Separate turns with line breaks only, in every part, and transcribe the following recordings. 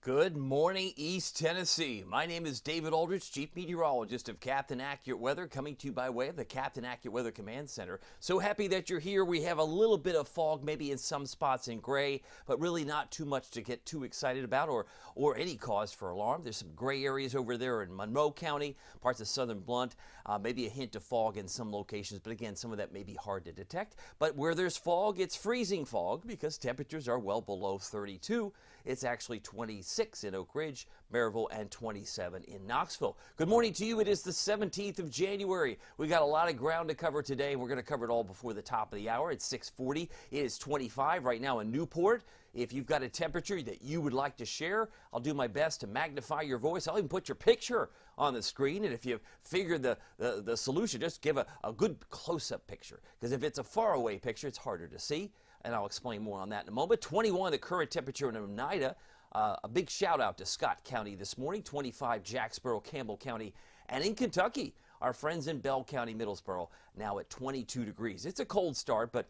Good morning, East Tennessee. My name is David Aldrich, Chief Meteorologist of Captain Accurate Weather, coming to you by way of the Captain Accurate Weather Command Center. So happy that you're here. We have a little bit of fog, maybe in some spots in gray, but really not too much to get too excited about or any cause for alarm. There's some gray areas over there in Monroe County, parts of southern Blount, maybe a hint of fog in some locations, but again, some of that may be hard to detect. But where there's fog, it's freezing fog because temperatures are well below 32. It's actually 26 in Oak Ridge, Maryville, and 27 in Knoxville. Good morning to you. It is the 17th of January. We got a lot of ground to cover today. We're going to cover it all before the top of the hour. It's 6:40. It is 25 right now in Newport. If you've got a temperature that you would like to share, I'll do my best to magnify your voice. I'll even put your picture on the screen. And if you figure the solution, just give a good close-up picture. Because if it's a faraway picture, it's harder to see. And I'll explain more on that in a moment. 21, the current temperature in Oneida. A big shout out to Scott County this morning. 25, Jacksboro, Campbell County. And in Kentucky, our friends in Bell County, Middlesboro, now at 22 degrees. It's a cold start, but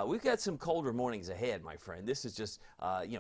we've got some colder mornings ahead, my friend. This is just,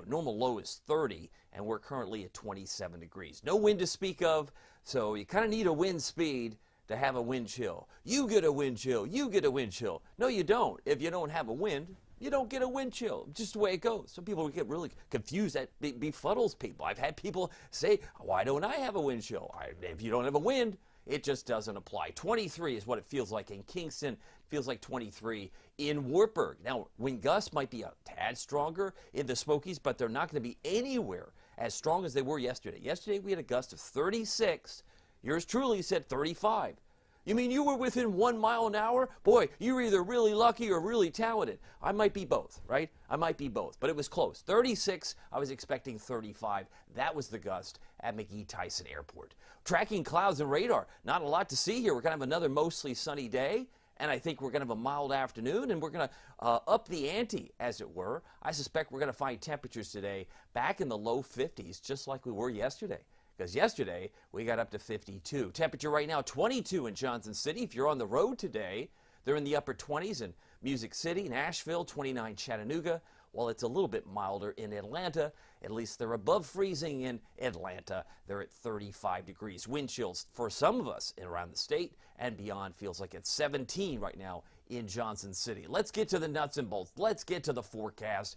normal low is 30, and we're currently at 27 degrees. No wind to speak of, so you kind of need a wind speed to have a wind chill. You get a wind chill. You get a wind chill. No, you don't. If you don't have a wind, you don't get a wind chill. Just the way it goes. Some people get really confused. That befuddles people. I've had people say, why don't I have a wind chill? If you don't have a wind, it just doesn't apply. 23 is what it feels like in Kingston. It feels like 23 in Wartburg. Now, wind gusts might be a tad stronger in the Smokies, but they're not going to be anywhere as strong as they were yesterday. Yesterday, we had a gust of 36. Yours truly said 35. You mean you were within 1 mile an hour? Boy, you were either really lucky or really talented. I might be both, right? I might be both, but it was close. 36, I was expecting 35. That was the gust at McGee Tyson Airport. Tracking clouds and radar. Not a lot to see here. We're going to have another mostly sunny day, and I think we're going to have a mild afternoon, and we're going to up the ante, as it were. I suspect we're going to find temperatures today back in the low 50s, just like we were yesterday. Because yesterday, we got up to 52. Temperature right now, 22 in Johnson City. If you're on the road today, they're in the upper 20s in Music City, Nashville, 29 Chattanooga. While it's a little bit milder in Atlanta, at least they're above freezing in Atlanta. They're at 35 degrees. Wind chills for some of us around the state and beyond feels like it's 17 right now in Johnson City. Let's get to the nuts and bolts. Let's get to the forecast.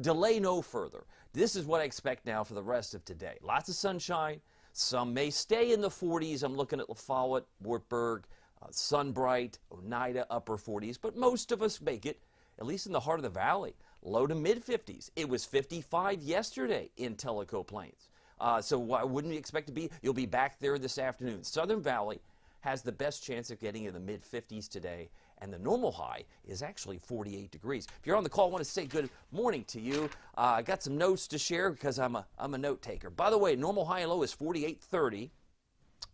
Delay no further. This is what I expect now for the rest of today. Lots of sunshine. Some may stay in the 40s. I'm looking at La Follette, Wartburg, Sunbright, Oneida, upper 40s. But most of us make it, at least in the heart of the valley, low to mid 50s. It was 55 yesterday in Tellico Plains. So why wouldn't you expect to be? You'll be back there this afternoon. Southern Valley has the best chance of getting in the mid 50s today, and the normal high is actually 48 degrees. If you're on the call, I want to say good morning to you. I got some notes to share because I'm a note taker. By the way, normal high and low is 48.30.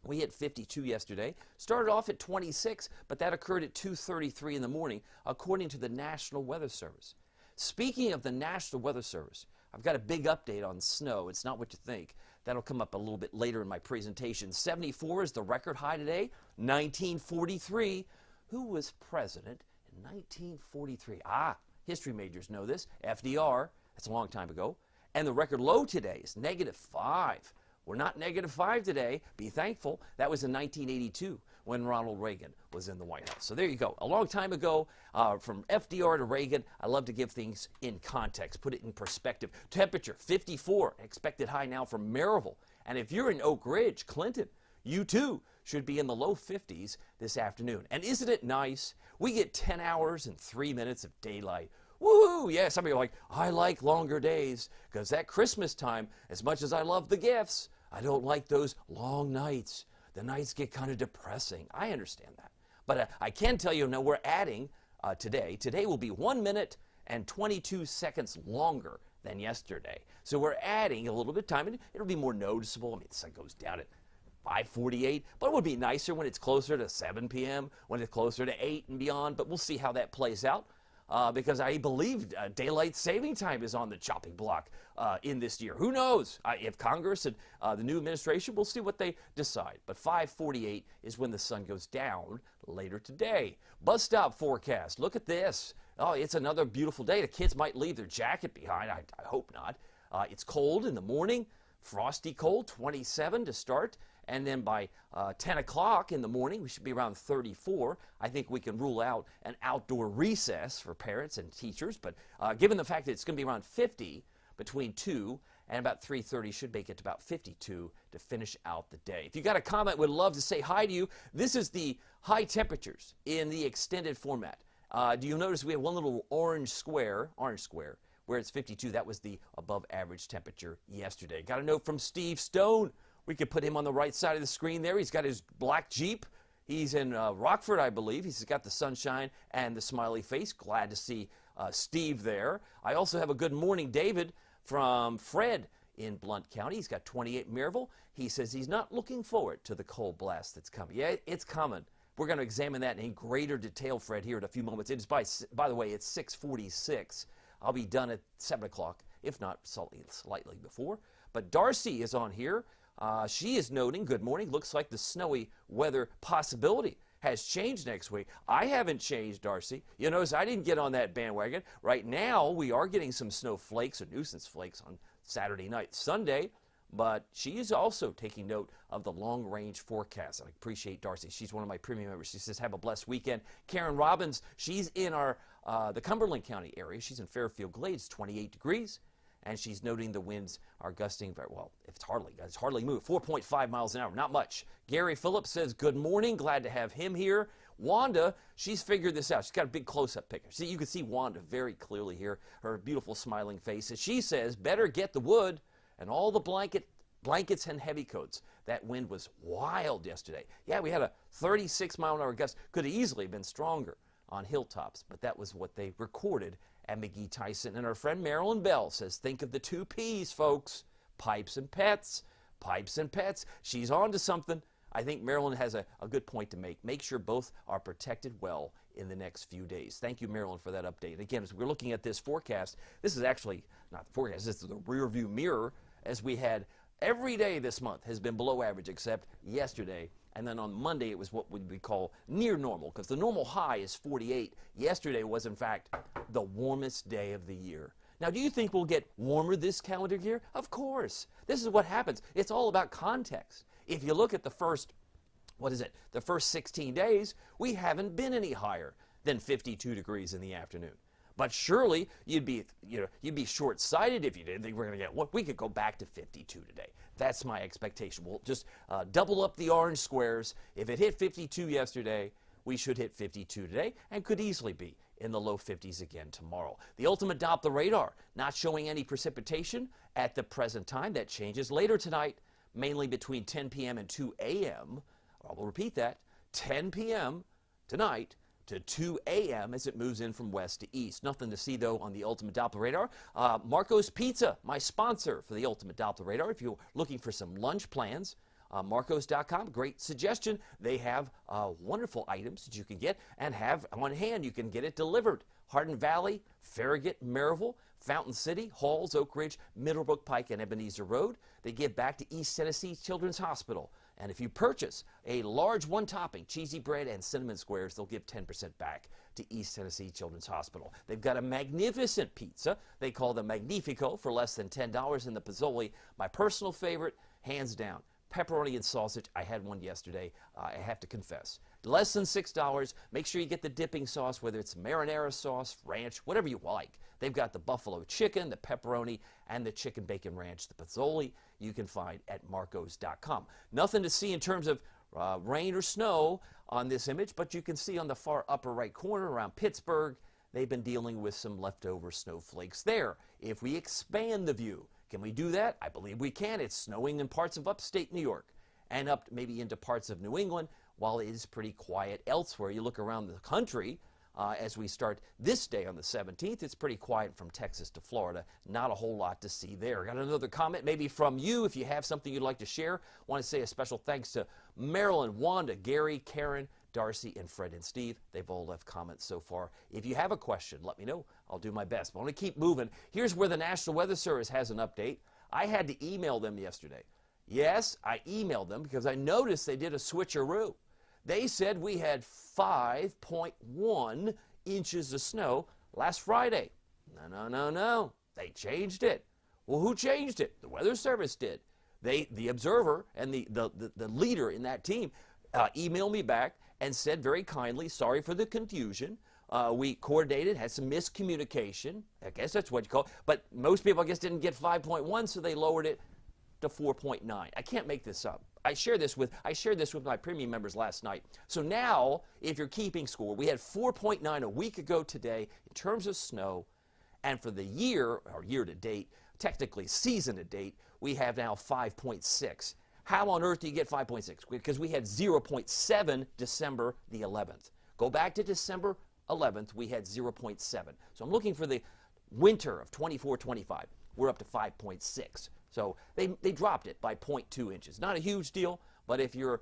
We hit 52 yesterday. Started off at 26, but that occurred at 2:33 in the morning, according to the National Weather Service. Speaking of the National Weather Service, I've got a big update on snow. It's not what you think. That'll come up a little bit later in my presentation. 74 is the record high today. 1943. Who was president in 1943? History majors know this. FDR. That's a long time ago. And the record low today is -5. We're not -5 today. Be thankful. That was in 1982 when Ronald Reagan was in the White House. So there you go. A long time ago, from FDR to Reagan. I love to give things in context, put it in perspective. Temperature, 54. Expected high now for Maryville. And if you're in Oak Ridge, Clinton, you too should be in the low 50s this afternoon. And isn't it nice? We get 10 hours and 3 minutes of daylight. Woohoo! Yeah, some of you are like, I like longer days because that Christmas time, as much as I love the gifts, I don't like those long nights. The nights get kind of depressing. I understand that. But I can tell you now we're adding today. Today will be 1 minute and 22 seconds longer than yesterday. So we're adding a little bit of time, and it'll be more noticeable. I mean, the sun goes down at 5:48, but it would be nicer when it's closer to 7 p.m., when it's closer to 8 and beyond. But we'll see how that plays out. Because I believe daylight saving time is on the chopping block in this year. Who knows? If Congress and the new administration, we'll see what they decide. But 5:48 is when the sun goes down later today. Bus stop forecast. Look at this. Oh, it's another beautiful day. The kids might leave their jacket behind. I hope not. It's cold in the morning, frosty cold, 27 to start. And then by 10 o'clock in the morning, we should be around 34. I think we can rule out an outdoor recess for parents and teachers. But given the fact that it's going to be around 50 between 2 and about 3:30, should make it to about 52 to finish out the day. If you got a comment, would love to say hi to you. This is the high temperatures in the extended format. Do you notice we have one little orange square, where it's 52. That was the above average temperature yesterday. Got a note from Steve Stone. We could put him on the right side of the screen there. He's got his black Jeep. He's in Rockford, I believe. He's got the sunshine and the smiley face. Glad to see Steve there. I also have a good morning, David, from Fred in Blount County. He's got 28 Maryville. He says he's not looking forward to the cold blast that's coming. Yeah, it's coming. We're going to examine that in greater detail, Fred, here in a few moments. It is by the way, it's 6:46. I'll be done at 7 o'clock, if not slightly before. But Darcy is on here. She is noting, good morning, looks like the snowy weather possibility has changed next week. I haven't changed, Darcy. You notice I didn't get on that bandwagon. Right now, we are getting some snow flakes or nuisance flakes on Saturday night, Sunday. But she is also taking note of the long-range forecast. I appreciate Darcy. She's one of my premium members. She says, have a blessed weekend. Karen Robbins, she's in the Cumberland County area. She's in Fairfield Glades, 28 degrees. And she's noting the winds are gusting very well. It's hardly moved. 4.5 miles an hour, not much. Gary Phillips says, good morning. Glad to have him here. Wanda, she's figured this out. She's got a big close-up picture. See, you can see Wanda very clearly here, her beautiful smiling face. And she says, better get the wood and all the blankets and heavy coats. That wind was wild yesterday. Yeah, we had a 36-mile-an-hour gust. Could have easily been stronger on hilltops, but that was what they recorded at McGee Tyson. And our friend Marilyn Bell says, think of the 2 P's, folks. Pipes and pets. Pipes and pets. She's on to something. I think Marilyn has a good point to make. Make sure both are protected well in the next few days. Thank you, Marilyn, for that update. And again, as we're looking at this forecast, this is actually not the forecast, this is the rear view mirror, as we had every day this month has been below average except yesterday. And then on Monday, it was what we call near normal, because the normal high is 48. Yesterday was, in fact, the warmest day of the year. Now, do you think we'll get warmer this calendar year? Of course. This is what happens. It's all about context. If you look at the first, the first 16 days, we haven't been any higher than 52 degrees in the afternoon. But surely you'd be short-sighted if you didn't think we're going to get what we could go back to 52 today. That's my expectation. We'll just double up the orange squares. If it hit 52 yesterday, we should hit 52 today and could easily be in the low 50s again tomorrow. The ultimate Doppler radar not showing any precipitation at the present time. That changes later tonight, mainly between 10 p.m. and 2 a.m. I will repeat that, 10 p.m. tonight to 2 a.m. as it moves in from west to east. Nothing to see, though, on the Ultimate Doppler Radar. Marco's Pizza, my sponsor for the Ultimate Doppler Radar. If you're looking for some lunch plans, Marcos.com, great suggestion. They have wonderful items that you can get and have on hand. You can get it delivered. Hardin Valley, Farragut, Maryville, Fountain City, Halls, Oak Ridge, Middlebrook Pike, and Ebenezer Road. They give back to East Tennessee Children's Hospital. And if you purchase a large one-topping cheesy bread and cinnamon squares, they'll give 10% back to East Tennessee Children's Hospital. They've got a magnificent pizza. They call the Magnifico for less than $10 in the Pizzoli. My personal favorite, hands down, pepperoni and sausage. I had one yesterday, I have to confess. Less than $6. Make sure you get the dipping sauce, whether it's marinara sauce, ranch, whatever you like. They've got the buffalo chicken, the pepperoni, and the chicken bacon ranch, the Pizzoli, you can find at Marcos.com. Nothing to see in terms of rain or snow on this image, but you can see on the far upper right corner around Pittsburgh, they've been dealing with some leftover snowflakes there. If we expand the view, can we do that? I believe we can. It's snowing in parts of upstate New York and up maybe into parts of New England, while it is pretty quiet elsewhere. You look around the country, as we start this day on the 17th, it's pretty quiet from Texas to Florida. Not a whole lot to see there. Got another comment maybe from you if you have something you'd like to share. Want to say a special thanks to Marilyn, Wanda, Gary, Karen, Darcy, and Fred and Steve. They've all left comments so far. If you have a question, let me know. I'll do my best. But I want to keep moving. Here's where the National Weather Service has an update. I had to email them yesterday. Yes, I emailed them because I noticed they did a switcheroo. They said we had 5.1 inches of snow last Friday. No. They changed it. Well, who changed it? The Weather Service did. The observer and the leader in that team emailed me back and said very kindly, sorry for the confusion. We coordinated, had some miscommunication. I guess that's what you call it. But most people, I guess, didn't get 5.1, so they lowered it to 4.9. I can't make this up. I shared this with my premium members last night. So now, if you're keeping score, we had 4.9 a week ago today in terms of snow. And for the year, or year to date, technically season to date, we have now 5.6. How on earth do you get 5.6? Because we had 0.7 December the 11th. Go back to December 11th, we had 0.7. So I'm looking for the winter of 24-25. We're up to 5.6. So they dropped it by 0.2 inches. Not a huge deal, but if you're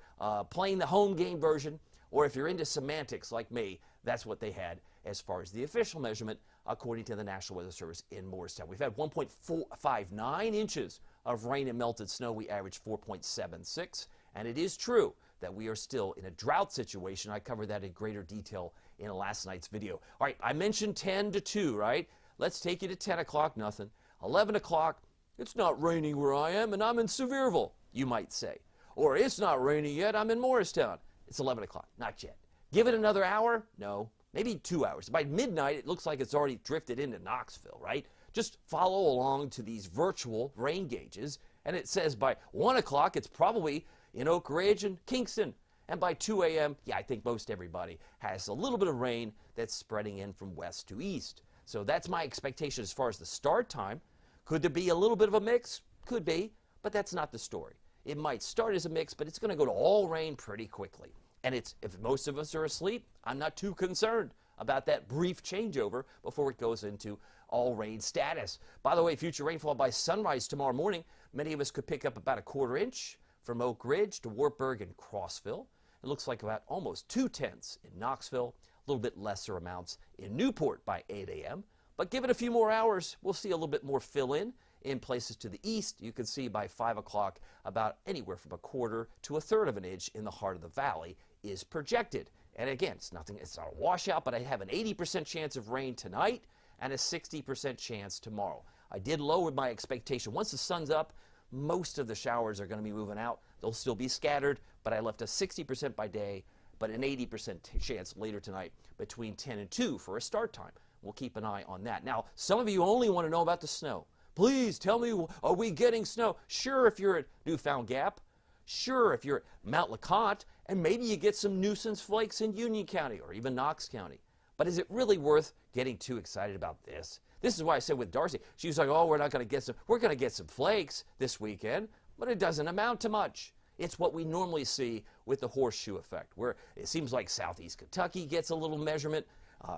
playing the home game version, or if you're into semantics like me, that's what they had as far as the official measurement, according to the National Weather Service in Morristown. We've had 1.459 inches of rain and melted snow. We averaged 4.76, and it is true that we are still in a drought situation. I covered that in greater detail in last night's video. All right, I mentioned 10 to 2, right? Let's take you to 10 o'clock, nothing. 11 o'clock, it's not raining where I am, and I'm in Sevierville, you might say. Or it's not raining yet, I'm in Morristown. It's 11 o'clock, not yet. Give it another hour? No, maybe 2 hours. By midnight, it looks like it's already drifted into Knoxville, right? Just follow along to these virtual rain gauges, and it says by 1 o'clock, it's probably in Oak Ridge and Kingston. And by 2 a.m., yeah, I think most everybody has a little bit of rain that's spreading in from west to east. So that's my expectation as far as the start time. Could there be a little bit of a mix? Could be, but that's not the story. It might start as a mix, but it's going to go to all rain pretty quickly. And if most of us are asleep, I'm not too concerned about that brief changeover before it goes into all rain status. By the way, future rainfall by sunrise tomorrow morning, many of us could pick up about a 1/4 inch from Oak Ridge to Wartburg and Crossville. It looks like about almost 2/10 in Knoxville, a little bit lesser amounts in Newport by 8 a.m. But give it a few more hours, we'll see a little bit more fill-in places to the east. You can see by 5 o'clock about anywhere from a 1/4 to a 1/3 of an inch in the heart of the valley is projected. And again, it's not a washout, but I have an 80% chance of rain tonight and a 60% chance tomorrow. I did lower my expectation. Once the sun's up, most of the showers are going to be moving out. They'll still be scattered, but I left a 60% by day, but an 80% chance later tonight between 10 and 2 for a start time. We'll keep an eye on that. Now, some of you only want to know about the snow. Please tell me, are we getting snow? Sure, if you're at Newfound Gap. Sure, if you're at Mount LeConte, and maybe you get some nuisance flakes in Union County or even Knox County. But is it really worth getting too excited about this? This is why I said with Darcy, she was like, oh, we're going to get some flakes this weekend, but it doesn't amount to much. It's what we normally see with the horseshoe effect, where it seems like southeast Kentucky gets a little measurement,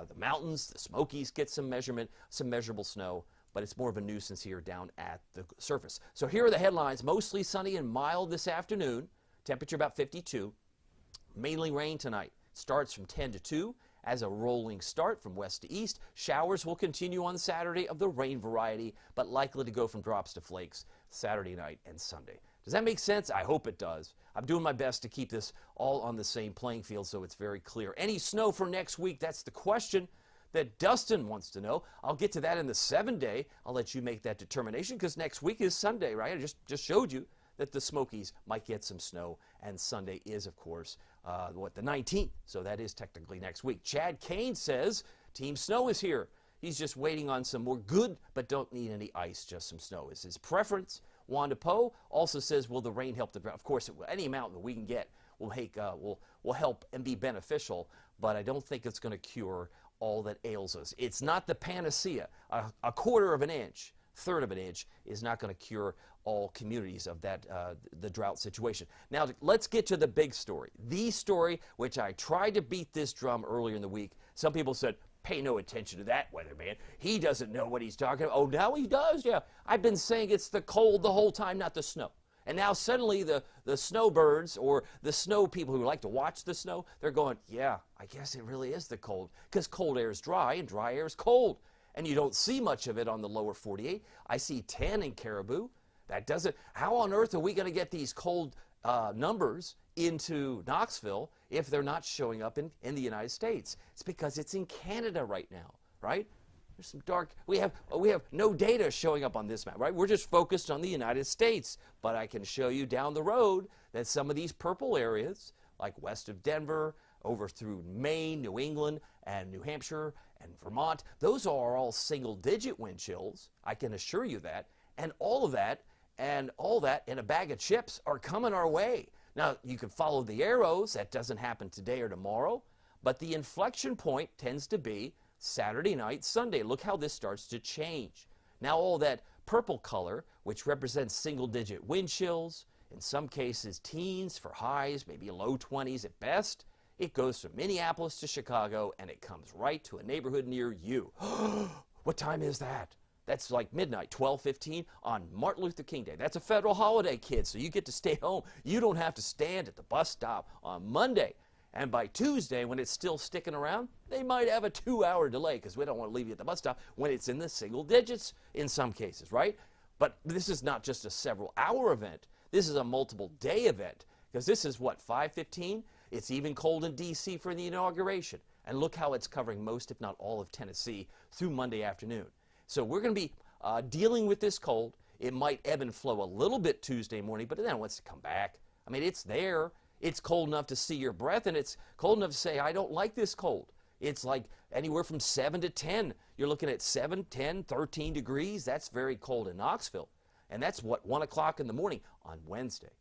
the mountains, the Smokies get some measurement, some measurable snow, but it's more of a nuisance here down at the surface. So here are the headlines. Mostly sunny and mild this afternoon, temperature about 52. Mainly rain tonight. Starts from 10 to 2 as a rolling start from west to east. Showers will continue on Saturday of the rain variety, but likely to go from drops to flakes Saturday night and Sunday. Does that make sense? I hope it does. I'm doing my best to keep this all on the same playing field so it's very clear. Any snow for next week? That's the question that Dustin wants to know. I'll get to that in the 7-day. I'll let you make that determination because next week is Sunday, right? I just showed you that the Smokies might get some snow, and Sunday is, of course, the 19th, so that is technically next week. Chad Kane says Team Snow is here. He's just waiting on some more good, but don't need any ice, just some snow is his preference. Wanda Poe also says, will the rain help the drought? Of course, it will. Any amount that we can get will help and be beneficial, but I don't think it's going to cure all that ails us. It's not the panacea. A 1/4 of an inch, 1/3 of an inch is not going to cure all communities of that the drought situation. Now, let's get to the big story. The story, which I tried to beat this drum earlier in the week. Some people said, pay no attention to that weatherman. He doesn't know what he's talking about. Oh, now he does? Yeah. I've been saying it's the cold the whole time, not the snow. And now suddenly the snowbirds or the snow people who like to watch the snow, they're going, yeah, I guess it really is the cold, because cold air is dry and dry air is cold. And you don't see much of it on the lower 48. I see 10 in Caribou. That doesn't. How on earth are we going to get these cold numbers into Knoxville if they're not showing up in the United States? It's because it's in Canada right now, right? There's some dark, we have no data showing up on this map, right? We're just focused on the United States. But I can show you down the road that some of these purple areas, like west of Denver, over through Maine, New England, and New Hampshire, and Vermont, those are all single-digit wind chills. I can assure you that. And all of that, and all that in a bag of chips are coming our way. Now, you can follow the arrows. That doesn't happen today or tomorrow. But the inflection point tends to be Saturday night, Sunday. Look how this starts to change. Now all that purple color, which represents single-digit wind chills, in some cases teens for highs, maybe low 20s at best, it goes from Minneapolis to Chicago, and it comes right to a neighborhood near you. What time is that? That's like midnight, 12:15 on Martin Luther King Day. That's a federal holiday, kids, so you get to stay home. You don't have to stand at the bus stop on Monday. And by Tuesday, when it's still sticking around, they might have a 2-hour delay because we don't want to leave you at the bus stop when it's in the single digits in some cases, right? But this is not just a several-hour event. This is a multiple-day event because this is, what, 5:15? It's even cold in D.C. for the inauguration. And look how it's covering most, if not all, of Tennessee through Monday afternoon. So we're going to be dealing with this cold. It might ebb and flow a little bit Tuesday morning, but then it wants to come back. I mean, it's there. It's cold enough to see your breath, and it's cold enough to say, I don't like this cold. It's like anywhere from 7 to 10. You're looking at 7, 10, 13 degrees. That's very cold in Knoxville. And that's, what, 1 o'clock in the morning on Wednesday.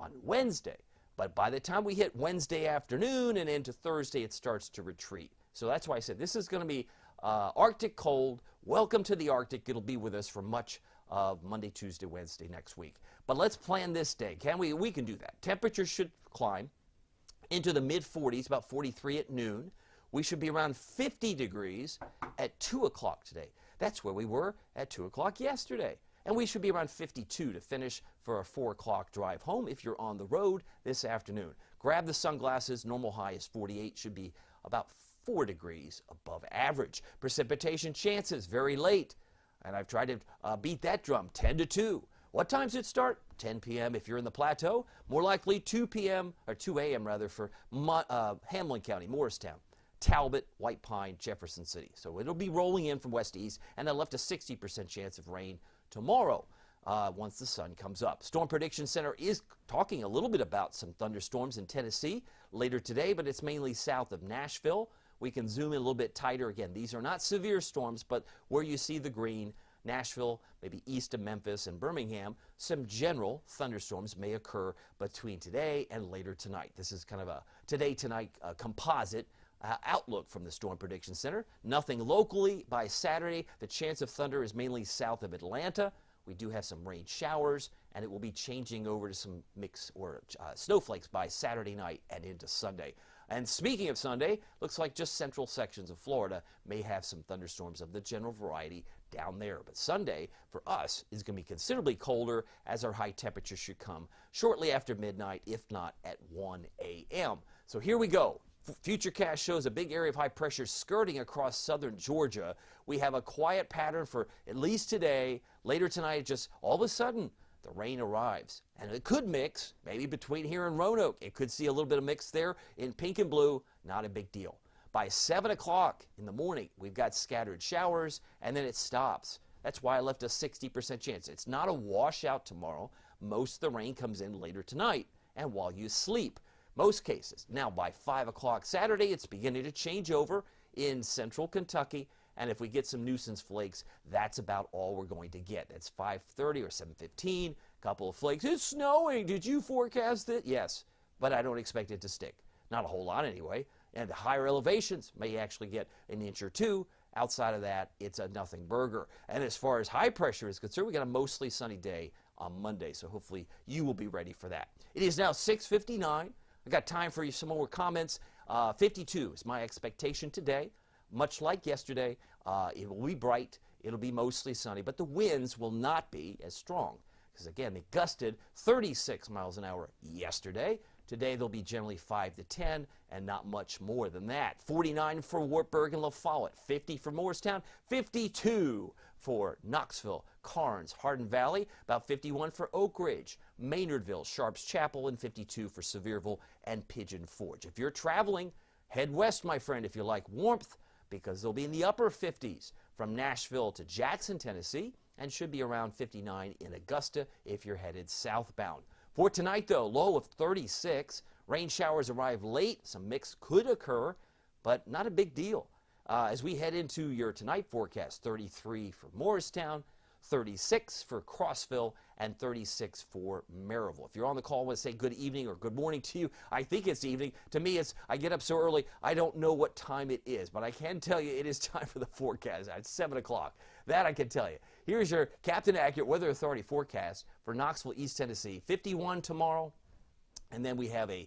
On Wednesday. But by the time we hit Wednesday afternoon and into Thursday, it starts to retreat. So that's why I said this is going to be Arctic cold. Welcome to the Arctic. It'll be with us for much of Monday, Tuesday, Wednesday next week. But let's plan this day. Can we? We can do that. Temperatures should climb into the mid-40s, about 43 at noon. We should be around 50 degrees at 2 o'clock today. That's where we were at 2 o'clock yesterday. And we should be around 52 to finish for a 4 o'clock drive home if you're on the road this afternoon. Grab the sunglasses. Normal high is 48. Should be about 4 degrees above average. Precipitation chances very late. And I've tried to beat that drum, 10 to 2. What time does it start? 10 p.m. if you're in the Plateau. More likely 2 p.m. or 2 a.m. rather for Hamlin County, Morristown, Talbot, White Pine, Jefferson City. So it'll be rolling in from west to east, and that left a 60% chance of rain tomorrow once the sun comes up. Storm Prediction Center is talking a little bit about some thunderstorms in Tennessee later today, but it's mainly south of Nashville. We can zoom in a little bit tighter. Again, these are not severe storms, but where you see the green, Nashville, maybe east of Memphis and Birmingham, some general thunderstorms may occur between today and later tonight. This is kind of a today-tonight composite outlook from the Storm Prediction Center. Nothing locally by Saturday. The chance of thunder is mainly south of Atlanta. We do have some rain showers, and it will be changing over to some mix or snowflakes by Saturday night and into Sunday. And speaking of Sunday, looks like just central sections of Florida may have some thunderstorms of the general variety down there. But Sunday, for us, is going to be considerably colder as our high temperatures should come shortly after midnight, if not at 1 a.m. So here we go. Futurecast shows a big area of high pressure skirting across southern Georgia. We have a quiet pattern for at least today. Later tonight, just all of a sudden, the rain arrives. And it could mix, maybe between here and Roanoke. It could see a little bit of mix there in pink and blue. Not a big deal. By 7 o'clock in the morning, we've got scattered showers, and then it stops. That's why I left a 60% chance. It's not a washout tomorrow. Most of the rain comes in later tonight and while you sleep. Most cases. Now, by 5 o'clock Saturday, it's beginning to change over in central Kentucky. And if we get some nuisance flakes, that's about all we're going to get. That's 5:30 or 7:15, a couple of flakes. It's snowing. Did you forecast it? Yes, but I don't expect it to stick. Not a whole lot anyway. And the higher elevations may actually get an inch or two. Outside of that, it's a nothing burger. And as far as high pressure is concerned, we got a mostly sunny day on Monday. So hopefully you will be ready for that. It is now 6:59. I got time for you some more comments. 52 is my expectation today. Much like yesterday, it will be bright. It'll be mostly sunny, but the winds will not be as strong. Because again, they gusted 36 miles an hour yesterday. Today they'll be generally 5 to 10 and not much more than that. 49 for Wartburg and La Follette, 50 for Morristown, 52 for Knoxville, Carnes, Hardin Valley, about 51 for Oak Ridge, Maynardville, Sharps Chapel, and 52 for Sevierville and Pigeon Forge. If you're traveling, head west, my friend, if you like warmth, because they'll be in the upper 50s from Nashville to Jackson, Tennessee, and should be around 59 in Augusta if you're headed southbound. For tonight, though, low of 36. Rain showers arrive late. Some mix could occur, but not a big deal. As we head into your tonight forecast, 33 for Morristown, 36 for Crossville, and 36 for Maryville. If you're on the call, I want to say good evening or good morning to you. I think it's evening. To me, I get up so early, I don't know what time it is, but I can tell you it is time for the forecast. It's 7 o'clock. That I can tell you. Here's your Captain Accurate Weather Authority forecast for Knoxville, East Tennessee. 51 tomorrow, and then we have a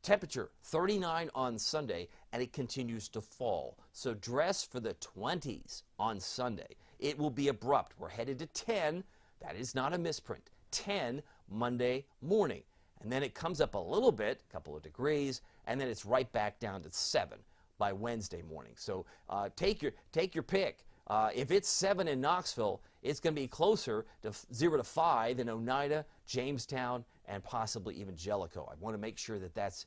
temperature 39 on Sunday, and it continues to fall. So dress for the 20s on Sunday. It will be abrupt. We're headed to 10. That is not a misprint. 10 Monday morning. And then it comes up a little bit, a couple of degrees, and then it's right back down to 7 by Wednesday morning. So take your pick. If it's 7 in Knoxville, it's going to be closer to 0 to 5 in Oneida, Jamestown, and possibly even Jellicoe. I want to make sure that that's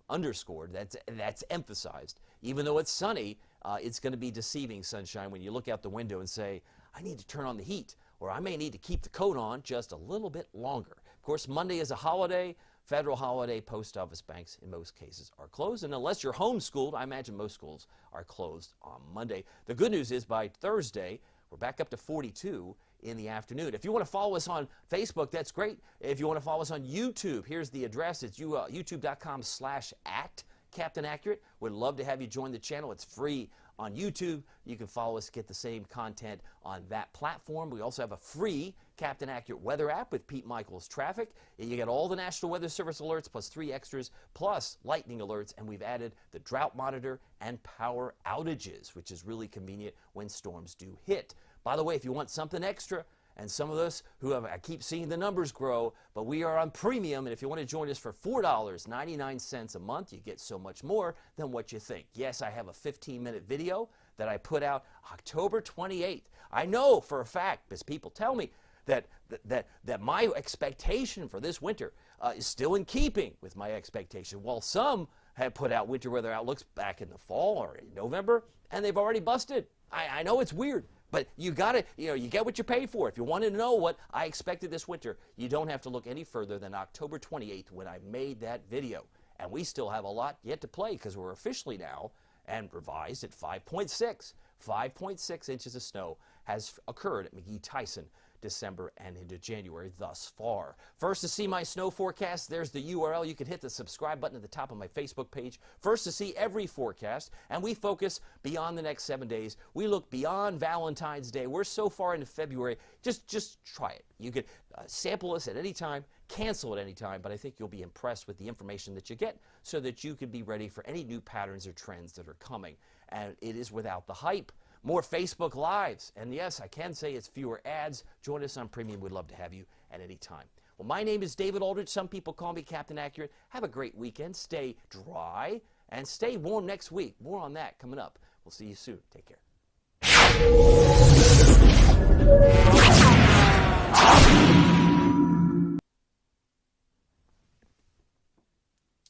underscored, that's emphasized. Even though it's sunny, it's going to be deceiving sunshine when you look out the window and say, I need to turn on the heat, or I may need to keep the coat on just a little bit longer. Of course, Monday is a holiday, federal holiday. Post office banks in most cases are closed, and unless you're homeschooled, I imagine most schools are closed on Monday. The good news is by Thursday, we're back up to 42 in the afternoon. If you want to follow us on Facebook, that's great. If you want to follow us on YouTube, here's the address. It's youtube.com/@CaptainAccurate. Would love to have you join the channel. It's free on YouTube. You can follow us, get the same content on that platform. We also have a free Captain Accurate weather app with Pete Michaels Traffic. You get all the National Weather Service alerts plus 3 extras plus lightning alerts, and we've added the drought monitor and power outages, which is really convenient when storms do hit. By the way, if you want something extra, and some of us who have, I keep seeing the numbers grow, but we are on premium, and if you want to join us for $4.99 a month, you get so much more than what you think. Yes, I have a 15-minute video that I put out October 28th. I know for a fact, because people tell me, that my expectation for this winter is still in keeping with my expectation. While some have put out winter weather outlooks back in the fall or in November, and they've already busted. I know it's weird, but you gotta, you get what you pay for. If you wanted to know what I expected this winter, you don't have to look any further than October 28th when I made that video. And we still have a lot yet to play because we're officially now and revised at 5.6. 5.6 inches of snow has occurred at McGee-Tyson December and into January thus far. First to see my snow forecast, there's the URL. You can hit the subscribe button at the top of my Facebook page. First to see every forecast, and we focus beyond the next 7 days. We look beyond Valentine's Day. We're so far into February. Just try it. You could sample us at any time, cancel at any time, but I think you'll be impressed with the information that you get so that you can be ready for any new patterns or trends that are coming. And it is without the hype. More Facebook Lives. And yes, I can say it's fewer ads. Join us on Premium. We'd love to have you at any time. Well, my name is David Aldrich. Some people call me Captain Accurate. Have a great weekend. Stay dry and stay warm next week. More on that coming up. We'll see you soon. Take care.